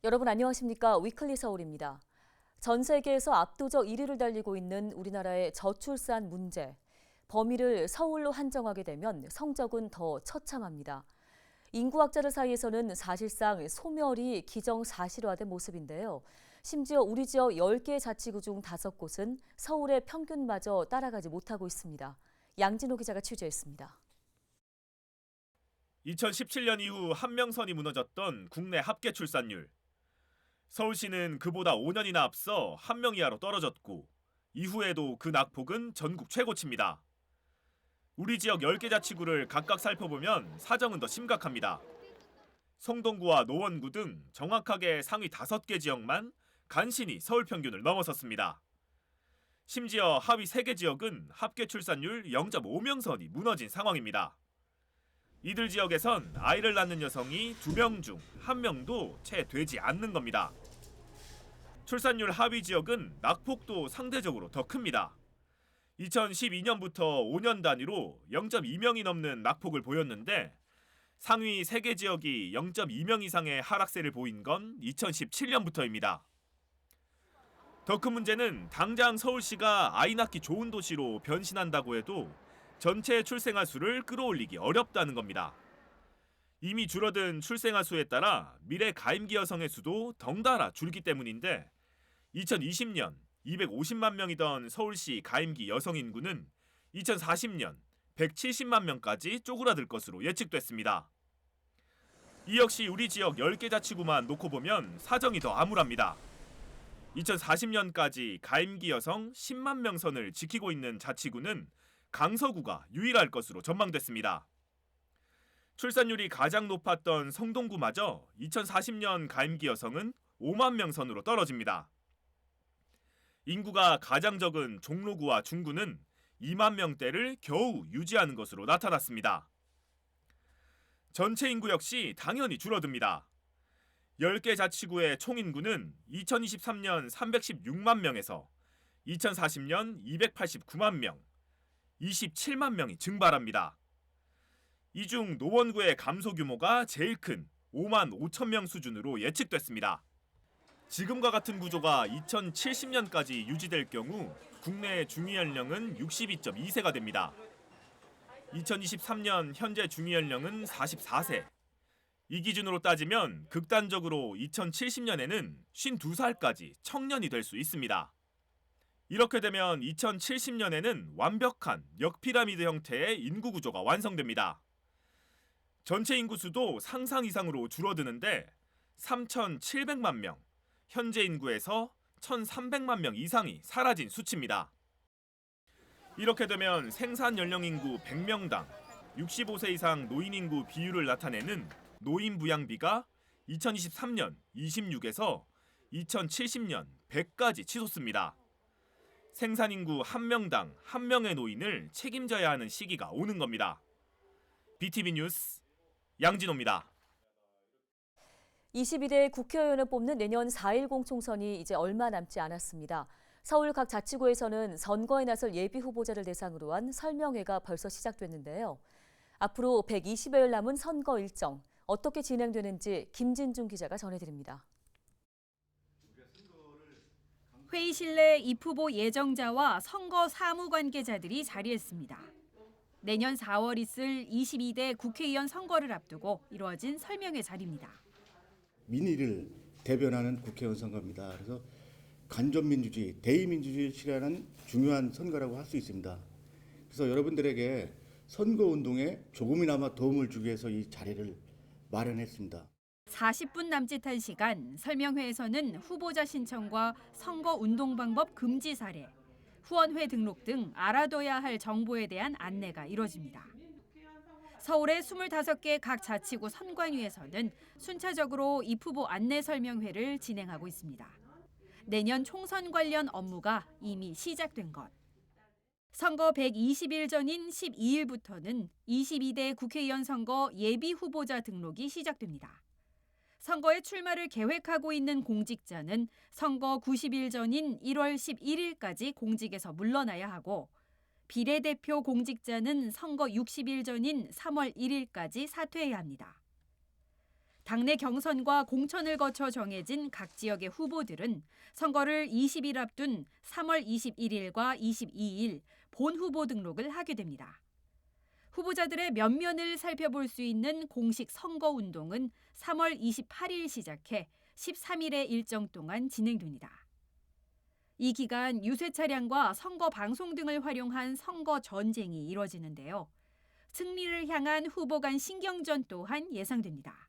여러분 안녕하십니까? 위클리 서울입니다. 전 세계에서 압도적 1위를 달리고 있는 우리나라의 저출산 문제. 범위를 서울로 한정하게 되면 성적은 더 처참합니다. 인구학자들 사이에서는 사실상 소멸이 기정사실화된 모습인데요. 심지어 우리 지역 10개 자치구 중 5곳은 서울의 평균마저 따라가지 못하고 있습니다. 양진호 기자가 취재했습니다. 2017년 이후 한명선이 무너졌던 국내 합계 출산율. 서울시는 그보다 5년이나 앞서 한명 이하로 떨어졌고 이후에도 그 낙폭은 전국 최고치입니다. 우리 지역 10개 자치구를 각각 살펴보면 사정은 더 심각합니다. 성동구와 노원구 등 정확하게 상위 5개 지역만 간신히 서울 평균을 넘어섰습니다. 심지어 하위 3개 지역은 합계 출산율 0.5명선이 무너진 상황입니다. 이들 지역에선 아이를 낳는 여성이 2명 중 1명도 채 되지 않는 겁니다. 출산율 하위 지역은 낙폭도 상대적으로 더 큽니다. 2012년부터 5년 단위로 0.2명이 넘는 낙폭을 보였는데 상위 3개 지역이 0.2명 이상의 하락세를 보인 건 2017년부터입니다. 더 큰 문제는 당장 서울시가 아이 낳기 좋은 도시로 변신한다고 해도 전체 출생아 수를 끌어올리기 어렵다는 겁니다. 이미 줄어든 출생아 수에 따라 미래 가임기 여성의 수도 덩달아 줄기 때문인데 2020년 250만 명이던 서울시 가임기 여성 인구는 2040년 170만 명까지 쪼그라들 것으로 예측됐습니다. 이 역시 우리 지역 10개 자치구만 놓고 보면 사정이 더 암울합니다. 2040년까지 가임기 여성 10만 명 선을 지키고 있는 자치구는 강서구가 유일할 것으로 전망됐습니다. 출산율이 가장 높았던 성동구마저 2040년 가임기 여성은 5만 명 선으로 떨어집니다. 인구가 가장 적은 종로구와 중구는 2만 명대를 겨우 유지하는 것으로 나타났습니다. 전체 인구 역시 당연히 줄어듭니다. 10개 자치구의 총인구는 2023년 316만 명에서 2040년 289만 명, 27만 명이 증발합니다. 이 중 노원구의 감소 규모가 제일 큰 5만 5천 명 수준으로 예측됐습니다. 지금과 같은 구조가 2070년까지 유지될 경우 국내 중위 연령은 62.2세가 됩니다. 2023년 현재 중위 연령은 44세. 이 기준으로 따지면 극단적으로 2070년에는 52살까지 청년이 될 수 있습니다. 이렇게 되면 2070년에는 완벽한 역피라미드 형태의 인구 구조가 완성됩니다. 전체 인구 수도 상상 이상으로 줄어드는데 3,700만 명, 현재 인구에서 1,300만 명 이상이 사라진 수치입니다. 이렇게 되면 생산 연령 인구 100명당 65세 이상 노인 인구 비율을 나타내는 노인 부양비가 2023년 26에서 2070년 100까지 치솟습니다. 생산인구 1명당 1명의 노인을 책임져야 하는 시기가 오는 겁니다. BTV 뉴스 양진호입니다. 22대 국회의원을 뽑는 내년 4.10 총선이 이제 얼마 남지 않았습니다. 서울 각 자치구에서는 선거에 나설 예비 후보자를 대상으로 한 설명회가 벌써 시작됐는데요. 앞으로 120여일 남은 선거 일정, 어떻게 진행되는지 김진중 기자가 전해드립니다. 회의실 내 입 후보 예정자와 선거 사무 관계자들이 자리했습니다. 내년 4월 있을 22대 국회의원 선거를 앞두고 이루어진 설명회 자리입니다. 민의를 대변하는 국회의원 선거입니다. 그래서 간접민주주의, 대의민주주의를 실현하는 중요한 선거라고 할 수 있습니다. 그래서 여러분들에게 선거운동에 조금이나마 도움을 주기 위해서 이 자리를 마련했습니다. 40분 남짓한 시간 설명회에서는 후보자 신청과 선거 운동 방법 금지 사례, 후원회 등록 등 알아둬야 할 정보에 대한 안내가 이뤄집니다. 서울의 25개 각 자치구 선관위에서는 순차적으로 입 후보 안내 설명회를 진행하고 있습니다. 내년 총선 관련 업무가 이미 시작된 것. 선거 120일 전인 12일부터는 22대 국회의원 선거 예비 후보자 등록이 시작됩니다. 선거에 출마를 계획하고 있는 공직자는 선거 90일 전인 1월 11일까지 공직에서 물러나야 하고 비례대표 공직자는 선거 60일 전인 3월 1일까지 사퇴해야 합니다. 당내 경선과 공천을 거쳐 정해진 각 지역의 후보들은 선거를 20일 앞둔 3월 21일과 22일 본 후보 등록을 하게 됩니다. 후보자들의 면면을 살펴볼 수 있는 공식 선거운동은 3월 28일 시작해 13일의 일정 동안 진행됩니다. 이 기간 유세 차량과 선거 방송 등을 활용한 선거 전쟁이 이뤄지는데요. 승리를 향한 후보 간 신경전 또한 예상됩니다.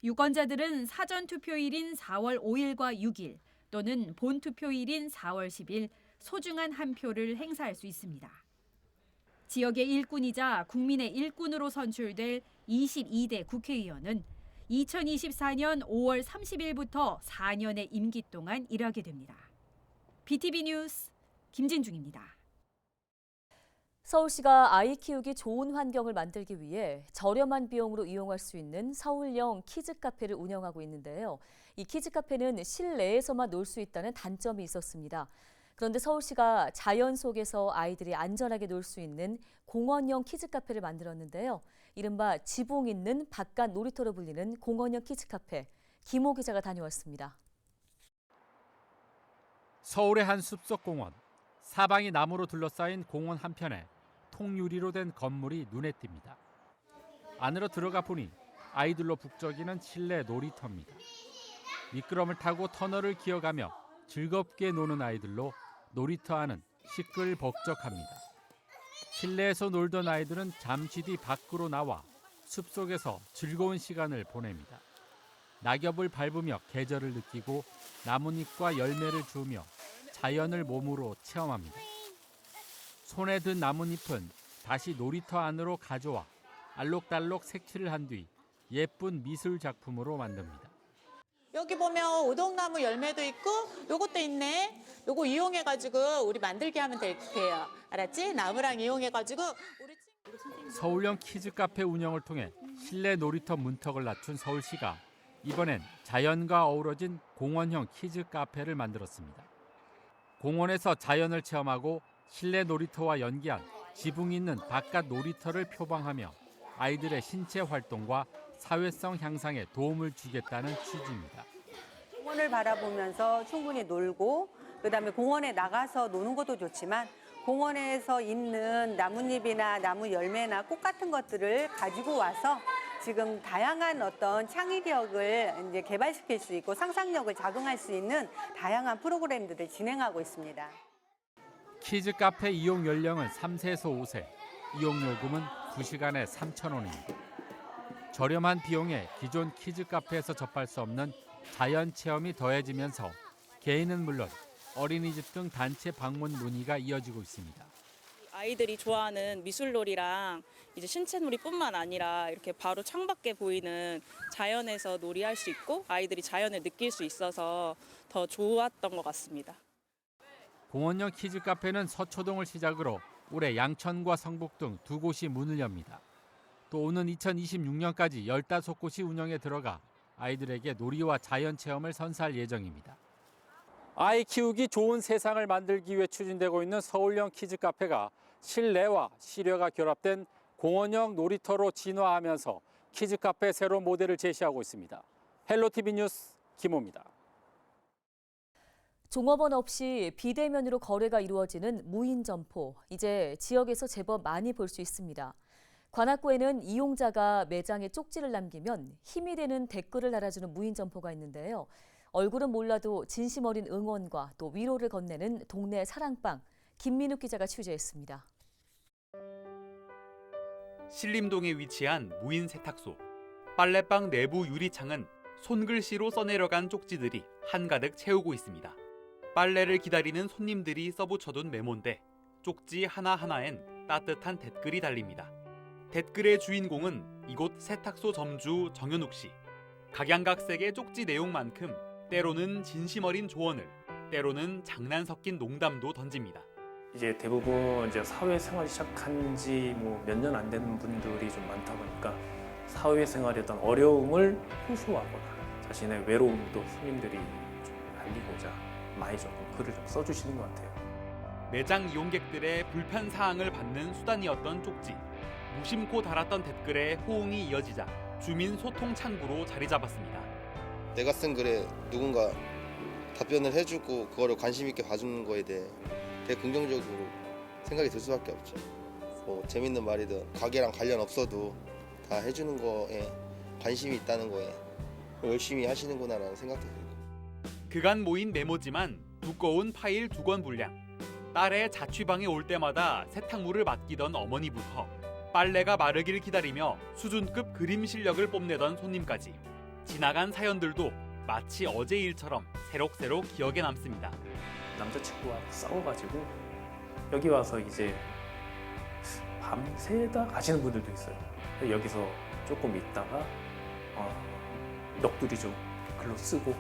유권자들은 사전 투표일인 4월 5일과 6일 또는 본 투표일인 4월 10일 소중한 한 표를 행사할 수 있습니다. 지역의 일꾼이자 국민의 일꾼으로 선출될 22대 국회의원은 2024년 5월 30일부터 4년의 임기 동안 일하게 됩니다. BTV 뉴스 김진중입니다. 서울시가 아이 키우기 좋은 환경을 만들기 위해 저렴한 비용으로 이용할 수 있는 서울형 키즈카페를 운영하고 있는데요. 이 키즈카페는 실내에서만 놀 수 있다는 단점이 있었습니다. 그런데 서울시가 자연 속에서 아이들이 안전하게 놀 수 있는 공원형 키즈카페를 만들었는데요. 이른바 지붕 있는 바깥 놀이터로 불리는 공원형 키즈카페. 김호 기자가 다녀왔습니다. 서울의 한 숲속 공원. 사방이 나무로 둘러싸인 공원 한편에 통유리로 된 건물이 눈에 띕니다. 안으로 들어가 보니 아이들로 북적이는 실내 놀이터입니다. 미끄럼을 타고 터널을 기어가며 즐겁게 노는 아이들로 놀이터 안은 시끌벅적합니다. 실내에서 놀던 아이들은 잠시 뒤 밖으로 나와 숲속에서 즐거운 시간을 보냅니다. 낙엽을 밟으며 계절을 느끼고 나뭇잎과 열매를 주우며 자연을 몸으로 체험합니다. 손에 든 나뭇잎은 다시 놀이터 안으로 가져와 알록달록 색칠을 한 뒤 예쁜 미술 작품으로 만듭니다. 여기 보면 오동나무 열매도 있고 요것도 있네. 요거 이용해가지고 우리 만들게 하면 돼요. 알았지? 나무랑 이용해가지고 우리 서울형 키즈카페 운영을 통해 실내 놀이터 문턱을 낮춘 서울시가 이번엔 자연과 어우러진 공원형 키즈카페를 만들었습니다. 공원에서 자연을 체험하고 실내 놀이터와 연계한 지붕 있는 바깥 놀이터를 표방하며 아이들의 신체 활동과 사회성 향상에 도움을 주겠다는 취지입니다. 공원을 바라보면서 충분히 놀고 그다음에 공원에 나가서 노는 것도 좋지만 공원에서 있는 나뭇잎이나 나무 열매나 꽃 같은 것들을 가지고 와서 지금 다양한 어떤 창의력을 이제 개발시킬 수 있고 상상력을 자극할 수 있는 다양한 프로그램들을 진행하고 있습니다. 키즈 카페 이용 연령은 3세에서 5세, 이용 요금은 2시간에 3,000원입니다. 저렴한 비용에 기존 키즈 카페에서 접할 수 없는 자연 체험이 더해지면서 개인은 물론 어린이집 등 단체 방문 문의가 이어지고 있습니다. 아이들이 좋아하는 미술놀이랑 이제 신체놀이뿐만 아니라 이렇게 바로 창밖에 보이는 자연에서 놀이할 수 있고 아이들이 자연을 느낄 수 있어서 더 좋았던 것 같습니다. 공원형 키즈 카페는 서초동을 시작으로 올해 양천과 성북 등 2곳이 문을 엽니다. 또 오는 2026년까지 15곳이 운영에 들어가 아이들에게 놀이와 자연 체험을 선사할 예정입니다. 아이 키우기 좋은 세상을 만들기 위해 추진되고 있는 서울형 키즈 카페가 실내와 실외가 결합된 공원형 놀이터로 진화하면서 키즈 카페 새로운 모델을 제시하고 있습니다. 헬로티비 뉴스 김호입니다. 종업원 없이 비대면으로 거래가 이루어지는 무인 점포. 이제 지역에서 제법 많이 볼 수 있습니다. 관악구에는 이용자가 매장에 쪽지를 남기면 힘이 되는 댓글을 달아주는 무인 점포가 있는데요. 얼굴은 몰라도 진심 어린 응원과 또 위로를 건네는 동네 사랑방. 김민욱 기자가 취재했습니다. 신림동에 위치한 무인 세탁소. 빨래방 내부 유리창은 손글씨로 써내려간 쪽지들이 한가득 채우고 있습니다. 빨래를 기다리는 손님들이 써붙여둔 메모인데 쪽지 하나하나엔 따뜻한 댓글이 달립니다. 댓글의 주인공은 이곳 세탁소 점주 정현욱 씨. 각양각색의 쪽지 내용만큼 때로는 진심 어린 조언을, 때로는 장난 섞인 농담도 던집니다. 이제 대부분 이제 사회생활 시작한 지 몇 년 안 되는 분들이 좀 많다 보니까 사회생활의 어떤 어려움을 호소하거나 자신의 외로움도 손님들이 좀 알리고자 많이 조금 글을 좀 써주시는 것 같아요. 매장 이용객들의 불편 사항을 받는 수단이었던 쪽지. 무심코 달았던 댓글에 호응이 이어지자 주민 소통 창구로 자리 잡았습니다. 내가 쓴 글에 누군가 답변을 해주고 그거를 관심 있게 봐주는 거에 대해 되게 긍정적으로 생각이 들 수밖에 없죠. 뭐 재밌는 말이든 가게랑 관련 없어도 다 해주는 거에 관심이 있다는 거에 열심히 하시는구나라는 생각도 들고. 그간 모인 메모지만 두꺼운 파일 2권 분량. 딸의 자취방에 올 때마다 세탁물을 맡기던 어머니부터 빨래가 마르길 기다리며 수준급 그림 실력을 뽐내던 손님까지 지나간 사연들도 마치 어제 일처럼 새록새록 기억에 남습니다. 남자친구와 싸워가지고 여기 와서 이제 밤새다 가시는 분들도 있어요. 여기서 조금 있다가 넋두리 좀 글로 쓰고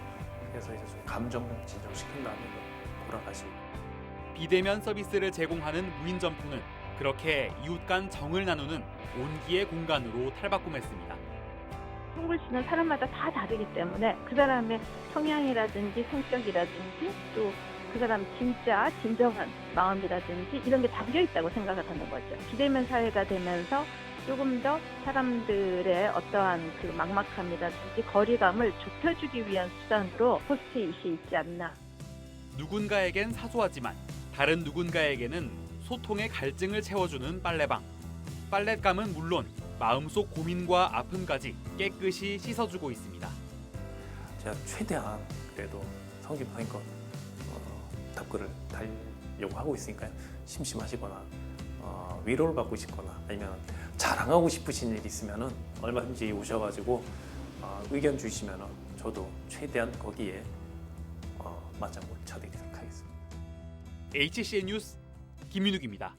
그래서 이제 좀 감정 진정시킨 다음에 돌아가시고. 비대면 서비스를 제공하는 무인 점포는 그렇게 이웃 간 정을 나누는 온기의 공간으로 탈바꿈했습니다. 송글씨는 사람마다 다 다르기 때문에 그 사람의 성향이라든지 성격이라든지 또 그 사람 진짜 진정한 마음이라든지 이런 게 담겨 있다고 생각을 하는 거죠. 비대면 사회가 되면서 조금 더 사람들의 어떠한 그 막막함이라든지 거리감을 좁혀주기 위한 수단으로 포스트잇이 있지 않나. 누군가에겐 사소하지만 다른 누군가에게는 소통의 갈증을 채워주는 빨래방. 빨랫감은 물론 마음속 고민과 아픔까지 깨끗이 씻어주고 있습니다. 제가 최대한 그래도 성심성의껏 답글을 달려고 하고 있으니까요. 심심하시거나 위로를 받고 싶거나 아니면 자랑하고 싶으신 일이 있으면 얼마든지 오셔가지고 의견 주시면 저도 최대한 거기에 맞장구를 쳐드리도록 하겠습니다. HCN 뉴스 김민욱입니다.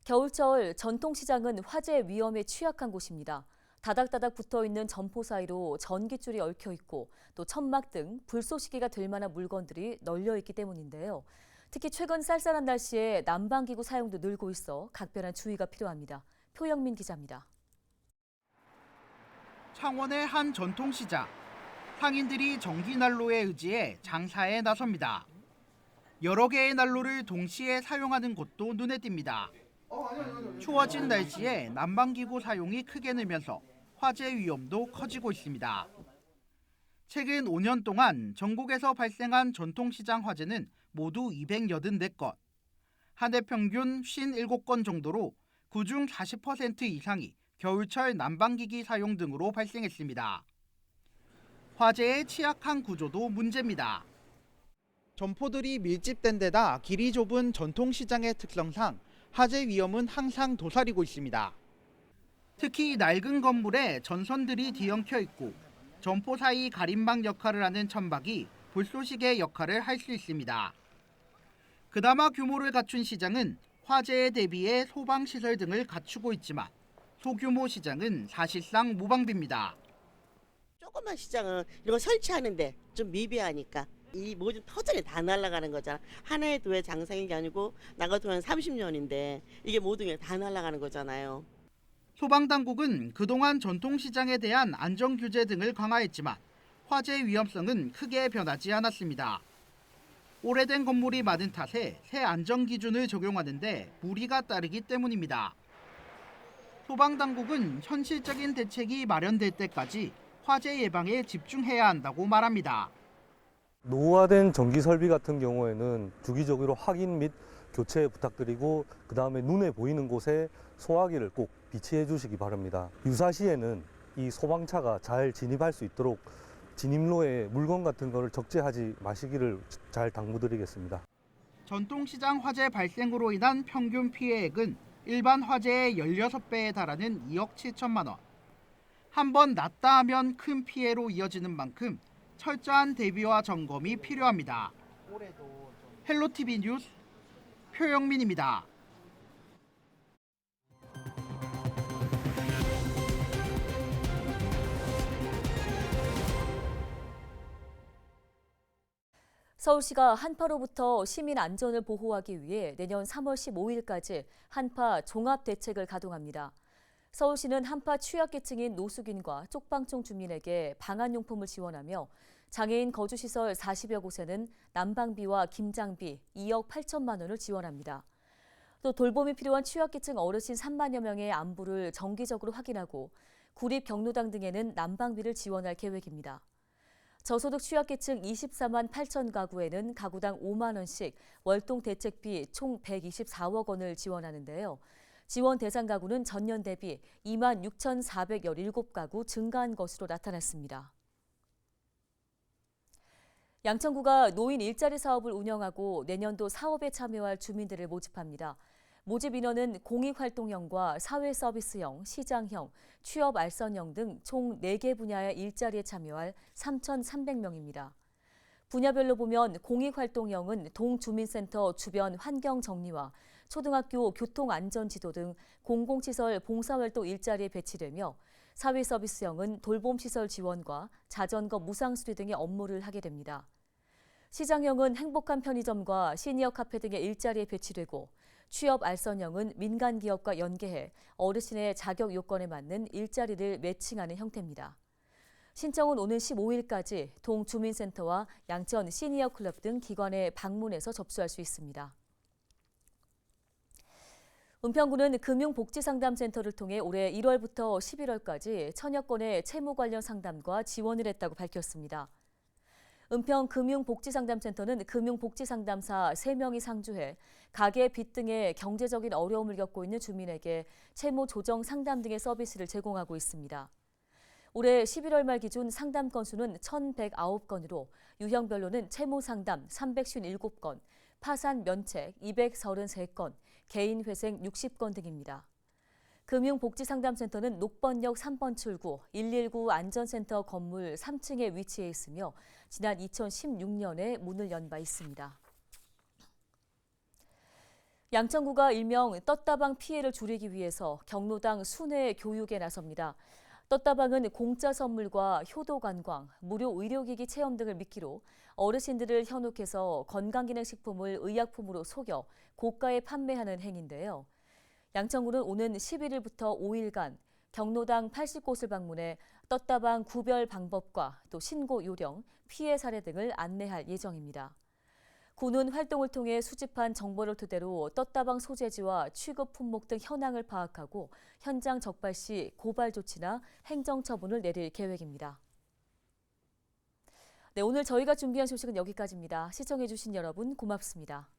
겨울철 전통시장은 화재 위험에 취약한 곳입니다. 다닥다닥 붙어있는 점포 사이로 전깃줄이 얽혀있고 또 천막 등 불쏘시개가 될 만한 물건들이 널려있기 때문인데요. 특히 최근 쌀쌀한 날씨에 난방기구 사용도 늘고 있어 각별한 주의가 필요합니다. 표영민 기자입니다. 창원의 한 전통시장. 상인들이 전기난로에 의지해 장사에 나섭니다. 여러 개의 난로를 동시에 사용하는 곳도 눈에 띕니다. 추워진 날씨에 난방기구 사용이 크게 늘면서 화재 위험도 커지고 있습니다. 최근 5년 동안 전국에서 발생한 전통시장 화재는 모두 284건. 한 해 평균 57건 정도로 그중 40% 이상이 겨울철 난방기기 사용 등으로 발생했습니다. 화재에 취약한 구조도 문제입니다. 점포들이 밀집된 데다 길이 좁은 전통시장의 특성상 화재 위험은 항상 도사리고 있습니다. 특히 낡은 건물에 전선들이 뒤엉켜 있고 점포 사이 가림막 역할을 하는 천막이 불쏘시개 역할을 할 수 있습니다. 그나마 규모를 갖춘 시장은 화재에 대비해 소방시설 등을 갖추고 있지만 소규모 시장은 사실상 무방비입니다. 조그만 시장은 이런 거 설치하는데 좀 미비하니까 이 모든 터전이 다 날아가는 거잖아. 하나의 도에 장사인 게 아니고 나 같은 경우는 30년인데 이게 모든 게 다 날아가는 거잖아요. 소방당국은 그동안 전통시장에 대한 안전규제 등을 강화했지만 화재 위험성은 크게 변하지 않았습니다. 오래된 건물이 많은 탓에 새 안전기준을 적용하는데 무리가 따르기 때문입니다. 소방당국은 현실적인 대책이 마련될 때까지 화재 예방에 집중해야 한다고 말합니다. 노후화된 전기 설비 같은 경우에는 주기적으로 확인 및 교체 부탁드리고 그다음에 눈에 보이는 곳에 소화기를 꼭 비치해 주시기 바랍니다. 유사시에는 이 소방차가 잘 진입할 수 있도록 진입로에 물건 같은 거를 적재하지 마시기를 잘 당부드리겠습니다. 전통시장 화재 발생으로 인한 평균 피해액은 일반 화재의 16배에 달하는 2억 7천만 원. 한번 났다 하면 큰 피해로 이어지는 만큼 철저한 대비와 점검이 필요합니다. 헬로티비 뉴스 표영민입니다. 서울시가 한파로부터 시민 안전을 보호하기 위해 내년 3월 15일까지 한파 종합대책을 가동합니다. 서울시는 한파 취약계층인 노숙인과 쪽방촌 주민에게 방한용품을 지원하며 장애인 거주시설 40여 곳에는 난방비와 김장비 2억 8천만 원을 지원합니다. 또 돌봄이 필요한 취약계층 어르신 3만여 명의 안부를 정기적으로 확인하고 구립 경로당 등에는 난방비를 지원할 계획입니다. 저소득 취약계층 24만 8천 가구에는 가구당 5만 원씩 월동 대책비 총 124억 원을 지원하는데요. 지원 대상 가구는 전년 대비 2만 6,417가구 증가한 것으로 나타났습니다. 양천구가 노인 일자리 사업을 운영하고 내년도 사업에 참여할 주민들을 모집합니다. 모집 인원은 공익활동형과 사회서비스형, 시장형, 취업알선형 등 총 4개 분야의 일자리에 참여할 3,300명입니다. 분야별로 보면 공익활동형은 동주민센터 주변 환경정리와 초등학교 교통안전지도 등 공공시설 봉사활동 일자리에 배치되며 사회서비스형은 돌봄시설 지원과 자전거 무상수리 등의 업무를 하게 됩니다. 시장형은 행복한 편의점과 시니어 카페 등의 일자리에 배치되고 취업알선형은 민간기업과 연계해 어르신의 자격 요건에 맞는 일자리를 매칭하는 형태입니다. 신청은 오는 15일까지 동주민센터와 양천 시니어클럽 등 기관에 방문해서 접수할 수 있습니다. 은평구는 금융복지상담센터를 통해 올해 1월부터 11월까지 천여 건의 채무 관련 상담과 지원을 했다고 밝혔습니다. 은평 금융복지상담센터는 금융복지상담사 3명이 상주해 가계 빚 등의 경제적인 어려움을 겪고 있는 주민에게 채무 조정 상담 등의 서비스를 제공하고 있습니다. 올해 11월 말 기준 상담 건수는 1,109건으로 유형별로는 채무 상담 357건, 파산 면책 233건, 개인 회생 60건 등입니다. 금융복지상담센터는 녹번역 3번 출구 119 안전센터 건물 3층에 위치해 있으며 지난 2016년에 문을 연 바 있습니다. 양천구가 일명 떴다방 피해를 줄이기 위해서 경로당 순회 교육에 나섭니다. 떴다방은 공짜 선물과 효도 관광, 무료 의료기기 체험 등을 미끼로 어르신들을 현혹해서 건강기능식품을 의약품으로 속여 고가에 판매하는 행위인데요. 양천구는 오는 11일부터 5일간 경로당 80곳을 방문해 떴다방 구별 방법과 또 신고 요령, 피해 사례 등을 안내할 예정입니다. 구는 활동을 통해 수집한 정보를 토대로 떴다방 소재지와 취급 품목 등 현황을 파악하고 현장 적발 시 고발 조치나 행정 처분을 내릴 계획입니다. 네, 오늘 저희가 준비한 소식은 여기까지입니다. 시청해주신 여러분 고맙습니다.